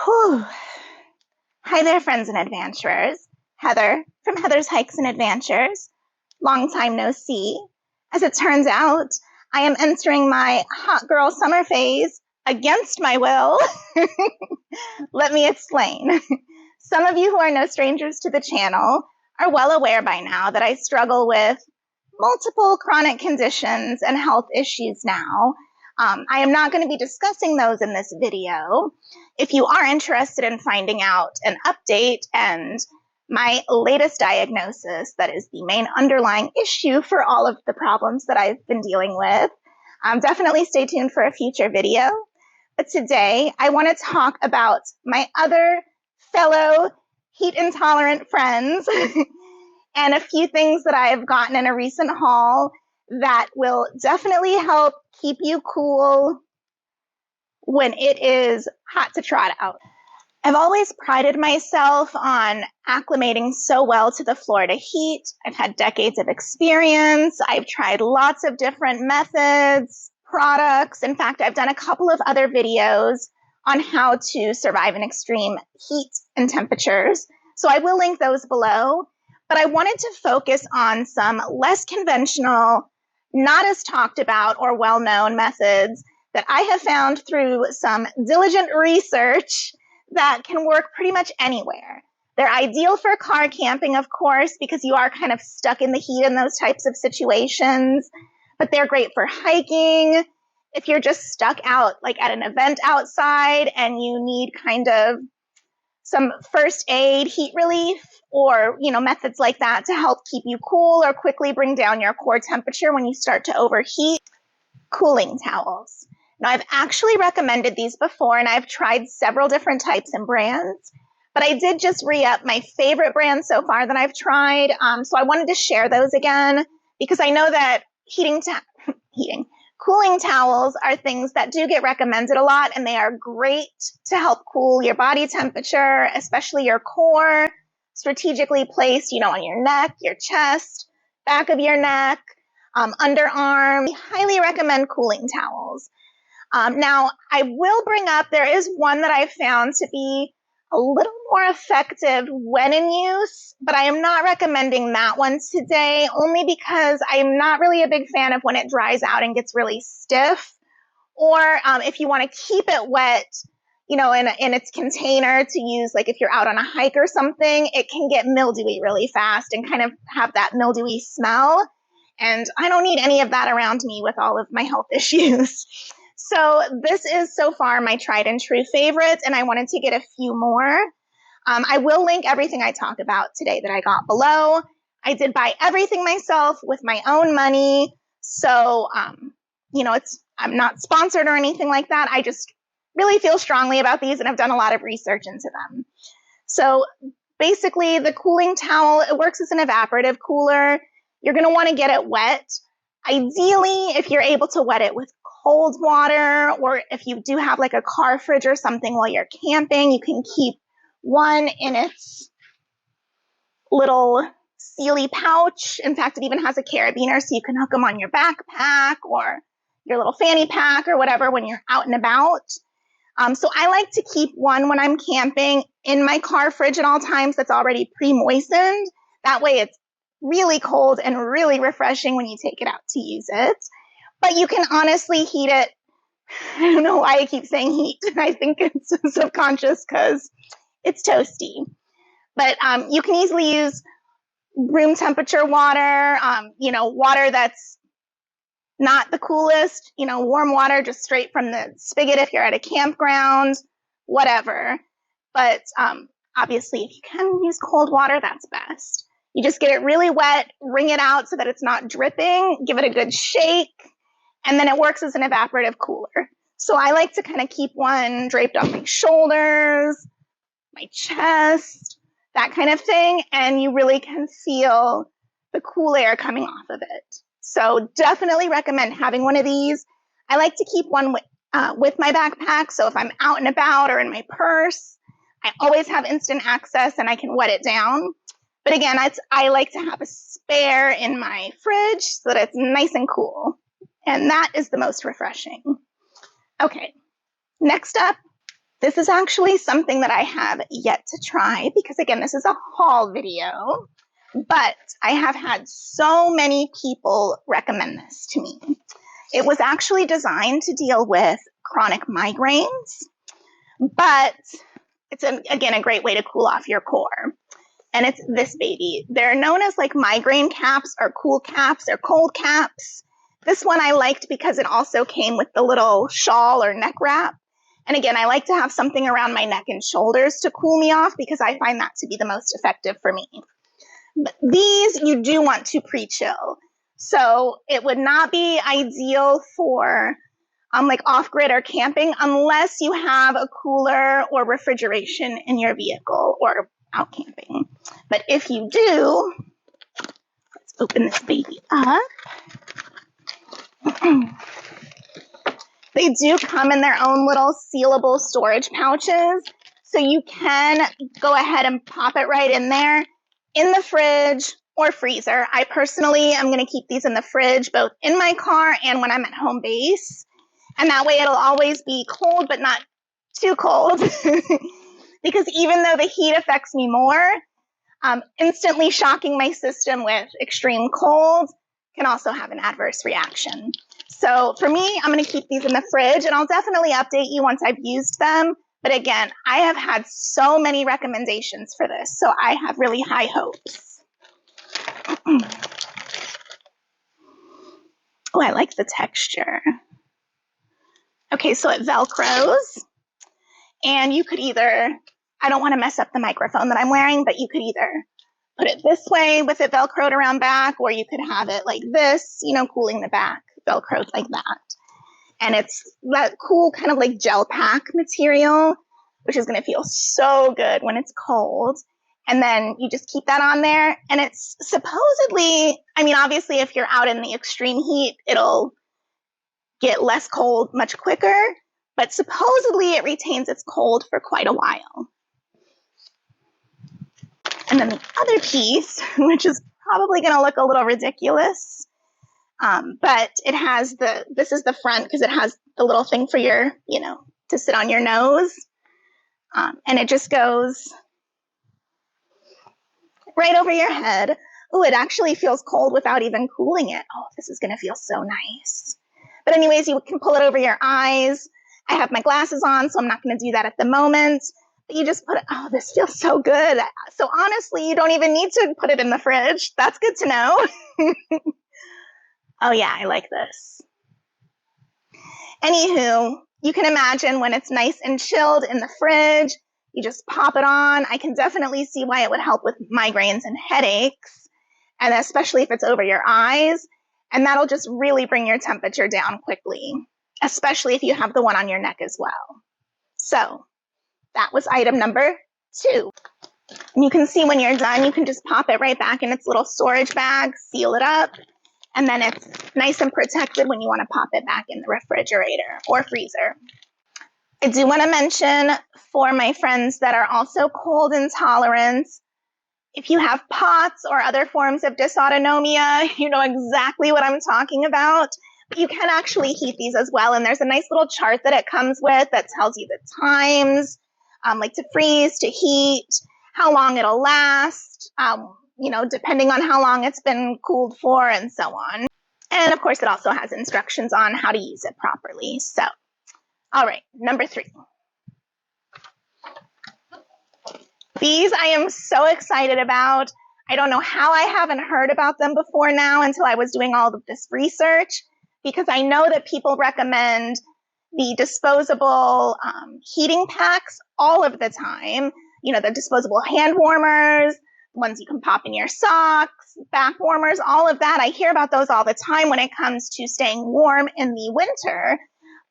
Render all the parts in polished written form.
Whew. Hi there, friends and adventurers. Heather from Heather's Hikes and Adventures. Long time no see. As it turns out, I am entering my hot girl summer phase against my will. Let me explain. Some of you who are no strangers to the channel are well aware by now that I struggle with multiple chronic conditions and health issues now. I am not going to be discussing those in this video. If you are interested in finding out an update and my latest diagnosis, that is the main underlying issue for all of the problems that I've been dealing with, definitely stay tuned for a future video. But today, I want to talk about my other fellow heat intolerant friends and a few things that I have gotten in a recent haul that will definitely help keep you cool when it is hot to trot out. I've always prided myself on acclimating so well to the Florida heat. I've had decades of experience. I've tried lots of different methods, products. In fact, I've done a couple of other videos on how to survive in extreme heat and temperatures. So I will link those below. But I wanted to focus on some less conventional, not as talked about or well-known methods that I have found through some diligent research that can work pretty much anywhere. They're ideal for car camping, of course, because you are kind of stuck in the heat in those types of situations, but they're great for hiking. If you're just stuck out like at an event outside and you need kind of some first aid, heat relief, or methods like that to help keep you cool or quickly bring down your core temperature when you start to overheat. Cooling towels. Now, I've actually recommended these before, and I've tried several different types and brands, but I did just re-up my favorite brand so far that I've tried, so I wanted to share those again, because I know that cooling towels are things that do get recommended a lot, and they are great to help cool your body temperature, especially your core, strategically placed, on your neck, your chest, back of your neck, underarm. I highly recommend cooling towels. Now, I will bring up, there is one that I've found to be a little more effective when in use, but I am not recommending that one today, only because I'm not really a big fan of when it dries out and gets really stiff, or if you want to keep it wet, in its container to use, like if you're out on a hike or something, it can get mildewy really fast and kind of have that mildewy smell, and I don't need any of that around me with all of my health issues. So this is so far my tried and true favorite, and I wanted to get a few more. I will link everything I talk about today that I got below. I did buy everything myself with my own money, so I'm not sponsored or anything like that. I just really feel strongly about these, and I've done a lot of research into them. So basically, the cooling towel, it works as an evaporative cooler. You're going to want to get it wet. Ideally, if you're able to wet it with cold water, or if you do have like a car fridge or something while you're camping, you can keep one in its little sealy pouch. In fact, it even has a carabiner, so you can hook them on your backpack or your little fanny pack or whatever when you're out and about. So I like to keep one when I'm camping in my car fridge at all times that's already pre-moistened. That way it's really cold and really refreshing when you take it out to use it. But you can honestly heat it. I don't know why I keep saying heat. I think it's subconscious because it's toasty. But you can easily use room temperature water, water that's not the coolest, warm water just straight from the spigot if you're at a campground, whatever. But obviously, if you can use cold water, that's best. You just get it really wet, wring it out so that it's not dripping, give it a good shake, and then it works as an evaporative cooler. So I like to kind of keep one draped on my shoulders, my chest, that kind of thing, and you really can feel the cool air coming off of it. So definitely recommend having one of these. I like to keep one with my backpack, so if I'm out and about or in my purse, I always have instant access and I can wet it down. But again, I like to have a spare in my fridge so that it's nice and cool. And that is the most refreshing. Okay, next up, This is actually something that I have yet to try because, again, this is a haul video, but I have had so many people recommend this to me. It was actually designed to deal with chronic migraines, but it's, again, a great way to cool off your core. And it's this baby. They're known as like migraine caps or cool caps or cold caps. This one I liked because it also came with the little shawl or neck wrap. And again, I like to have something around my neck and shoulders to cool me off because I find that to be the most effective for me. But these you do want to pre-chill. So it would not be ideal for like off-grid or camping unless you have a cooler or refrigeration in your vehicle or out camping. But if you do, let's open this baby up. They do come in their own little sealable storage pouches. So you can go ahead and pop it right in there in the fridge or freezer. I personally am going to keep these in the fridge, both in my car and when I'm at home base. And that way it'll always be cold, but not too cold. Because even though the heat affects me more, instantly shocking my system with extreme cold can also have an adverse reaction. So for me, I'm going to keep these in the fridge, and I'll definitely update you once I've used them. But again, I have had so many recommendations for this, so I have really high hopes. Oh, I like the texture. Okay, so it Velcros, and you could either, I don't want to mess up the microphone that I'm wearing, but you could either put it this way with it Velcroed around back, or you could have it like this, you know, cooling the back, Velcroed like that. And it's that cool kind of like gel pack material, which is going to feel so good when it's cold. And then you just keep that on there. And it's supposedly, I mean, obviously, if you're out in the extreme heat, it'll get less cold much quicker. But supposedly it retains its cold for quite a while. And then the other piece, which is probably going to look a little ridiculous, but it has this is the front because it has the little thing for your, you know, to sit on your nose. And it just goes right over your head. Oh, it actually feels cold without even cooling it. Oh, this is going to feel so nice. But anyways, you can pull it over your eyes. I have my glasses on, so I'm not going to do that at the moment. But you just put it, oh, this feels so good. So honestly, you don't even need to put it in the fridge. That's good to know. Oh yeah, I like this. Anywho, you can imagine when it's nice and chilled in the fridge, you just pop it on. I can definitely see why it would help with migraines and headaches, and especially if it's over your eyes. And that'll just really bring your temperature down quickly, especially if you have the one on your neck as well. So that was item number 2. And you can see when you're done, you can just pop it right back in its little storage bag, seal it up, and then it's nice and protected when you want to pop it back in the refrigerator or freezer. I do want to mention for my friends that are also cold intolerant, if you have POTS or other forms of dysautonomia, you know exactly what I'm talking about. But you can actually heat these as well. And there's a nice little chart that it comes with that tells you the times, like to freeze, to heat, how long it'll last, you know, depending on how long it's been cooled for and so on. And of course, it also has instructions on how to use it properly. So, all right, number 3. These I am so excited about. I don't know how I haven't heard about them before now until I was doing all of this research, because I know that people recommend the disposable heating packs all of the time. You know, the disposable hand warmers, ones you can pop in your socks, back warmers, all of that. I hear about those all the time when it comes to staying warm in the winter.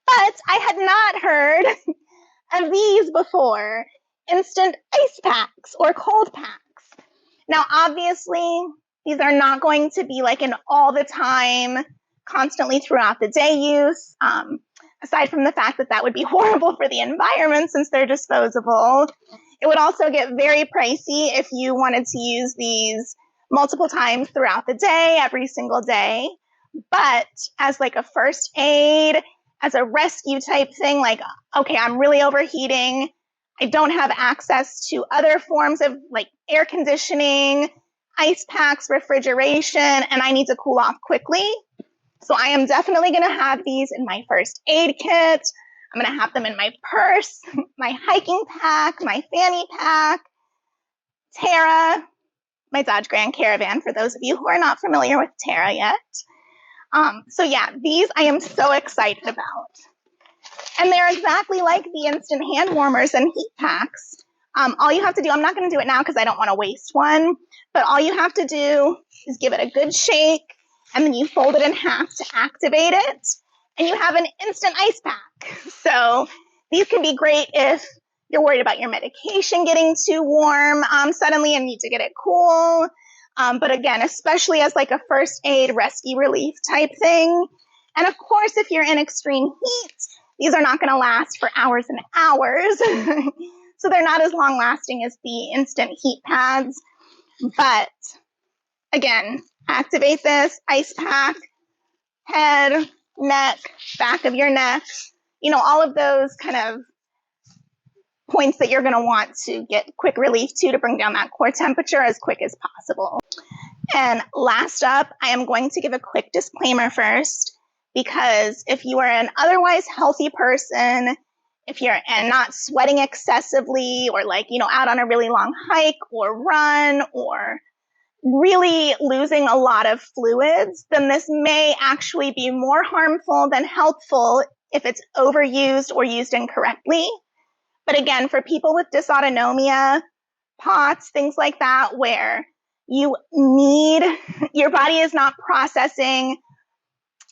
But I had not heard of these before. Instant ice packs or cold packs. Now, obviously, these are not going to be like an all the time, constantly throughout the day use. Aside from the fact that that would be horrible for the environment since they're disposable. It would also get very pricey if you wanted to use these multiple times throughout the day, every single day. But as like a first aid, as a rescue type thing, like, okay, I'm really overheating. I don't have access to other forms of like air conditioning, ice packs, refrigeration, and I need to cool off quickly. So I am definitely going to have these in my first aid kit. I'm going to have them in my purse, my hiking pack, my fanny pack, Terra, my Dodge Grand Caravan, for those of you who are not familiar with Terra yet. So yeah, these I am so excited about. And they're exactly like the instant hand warmers and heat packs. All you have to do, I'm not going to do it now because I don't want to waste one, but all you have to do is give it a good shake, and then you fold it in half to activate it, and you have an instant ice pack. So these can be great if you're worried about your medication getting too warm suddenly and need to get it cool. But again, especially as like a first aid rescue relief type thing. And of course, if you're in extreme heat, these are not going to last for hours and hours. So they're not as long lasting as the instant heat pads. But again, activate this ice pack, head, neck, back of your neck, you know, all of those kind of points that you're going to want to get quick relief to bring down that core temperature as quick as possible. And last up, I am going to give a quick disclaimer first, because if you are an otherwise healthy person, if you're not sweating excessively or like, you know, out on a really long hike or run or really losing a lot of fluids, then this may actually be more harmful than helpful if it's overused or used incorrectly. But again, for people with dysautonomia, POTS, things like that, where your body is not processing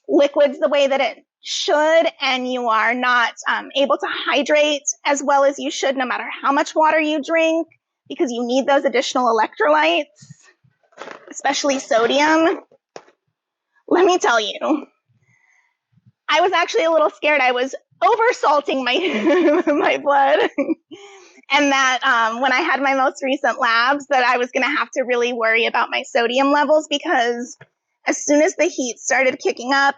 liquids the way that it should, and you are not able to hydrate as well as you should, no matter how much water you drink, because you need those additional electrolytes, especially sodium. Let me tell you, I was actually a little scared. I was oversalting my blood. And that when I had my most recent labs, that I was going to have to really worry about my sodium levels, because as soon as the heat started kicking up,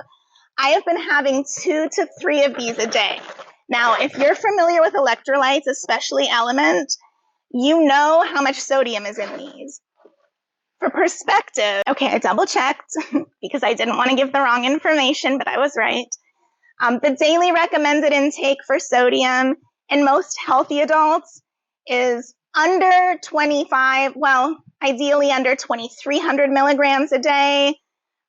I have been having 2 to 3 of these a day. Now, if you're familiar with electrolytes, especially LMNT, you know how much sodium is in these. For perspective, okay, I double checked because I didn't want to give the wrong information, but I was right. The daily recommended intake for sodium in most healthy adults is under 25, well, ideally under 2,300 milligrams a day.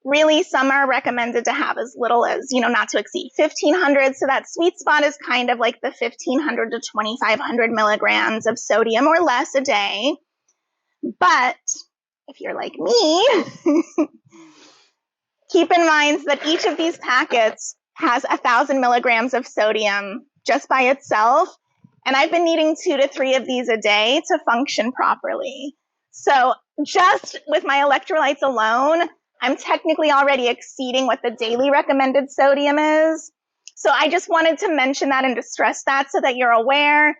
Really, some are recommended to have as little as, you know, not to exceed 1,500. So that sweet spot is kind of like the 1,500 to 2,500 milligrams of sodium or less a day. But if you're like me, keep in mind that each of these packets has 1,000 milligrams of sodium just by itself. And I've been needing 2 to 3 of these a day to function properly. So just with my electrolytes alone, I'm technically already exceeding what the daily recommended sodium is. So I just wanted to mention that and to stress that so that you're aware.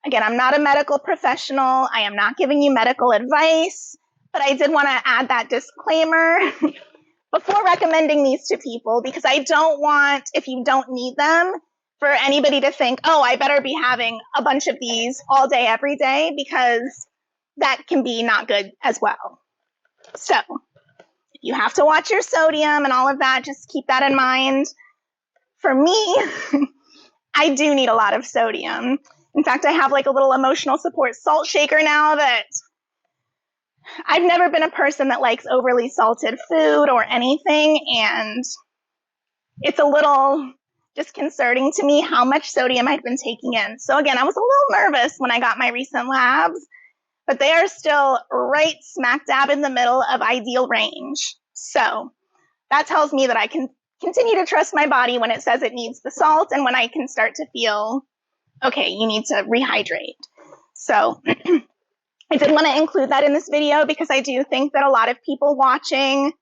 Again, I'm not a medical professional. I am not giving you medical advice, but I did want to add that disclaimer before recommending these to people, because I don't want, if you don't need them, for anybody to think, oh, I better be having a bunch of these all day, every day, because that can be not good as well. So if you have to watch your sodium and all of that, just keep that in mind. For me, I do need a lot of sodium. In fact, I have like a little emotional support salt shaker now that I've never been a person that likes overly salted food or anything, and it's a little disconcerting to me how much sodium I'd been taking in. So again, I was a little nervous when I got my recent labs, but they are still right smack dab in the middle of ideal range. So that tells me that I can continue to trust my body when it says it needs the salt, and when I can start to feel, okay, you need to rehydrate. So I did want to include that in this video because I do think that a lot of people watching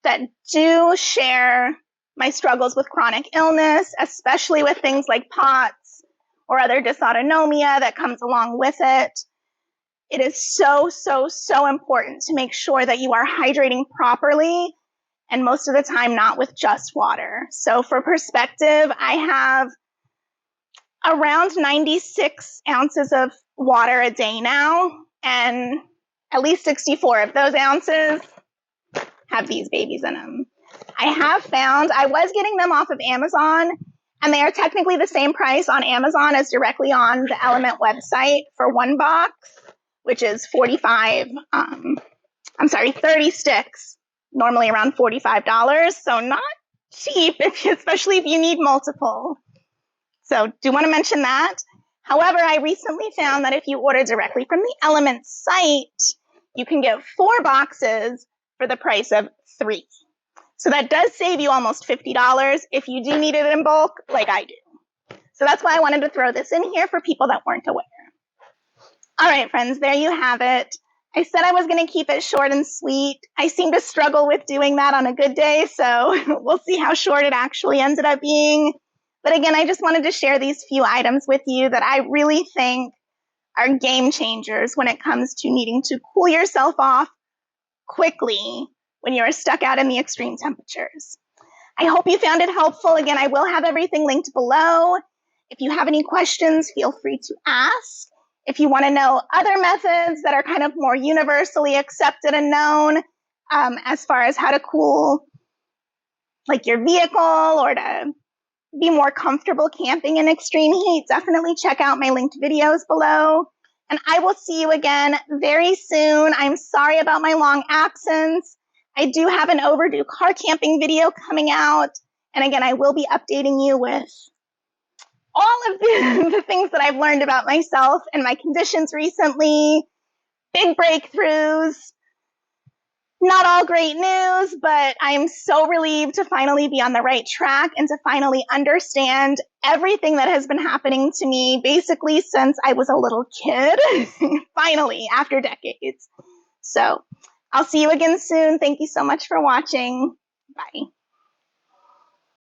that do share my struggles with chronic illness, especially with things like POTS or other dysautonomia that comes along with it. It is so, so, so important to make sure that you are hydrating properly and most of the time not with just water. So for perspective, I have around 96 ounces of water a day now, and at least 64 of those ounces have these babies in them. I have found, I was getting them off of Amazon, and they are technically the same price on Amazon as directly on the LMNT website for one box, which is 30 sticks, normally around $45. So not cheap, especially if you need multiple. So do want to mention that. However, I recently found that if you order directly from the LMNT site, you can get 4 boxes for the price of 3. So that does save you almost $50 if you do need it in bulk, like I do. So that's why I wanted to throw this in here for people that weren't aware. All right, friends, there you have it. I said I was going to keep it short and sweet. I seem to struggle with doing that on a good day, so we'll see how short it actually ended up being. But again, I just wanted to share these few items with you that I really think are game changers when it comes to needing to cool yourself off quickly when you're stuck out in the extreme temperatures. I hope you found it helpful. Again, I will have everything linked below. If you have any questions, feel free to ask. If you want to know other methods that are kind of more universally accepted and known, as far as how to cool like your vehicle or to be more comfortable camping in extreme heat, definitely check out my linked videos below. And I will see you again very soon. I'm sorry about my long absence. I do have an overdue car camping video coming out. And again, I will be updating you with all of the things that I've learned about myself and my conditions recently, big breakthroughs, not all great news, but I'm so relieved to finally be on the right track and to finally understand everything that has been happening to me basically since I was a little kid, finally, after decades. So I'll see you again soon. Thank you so much for watching. Bye.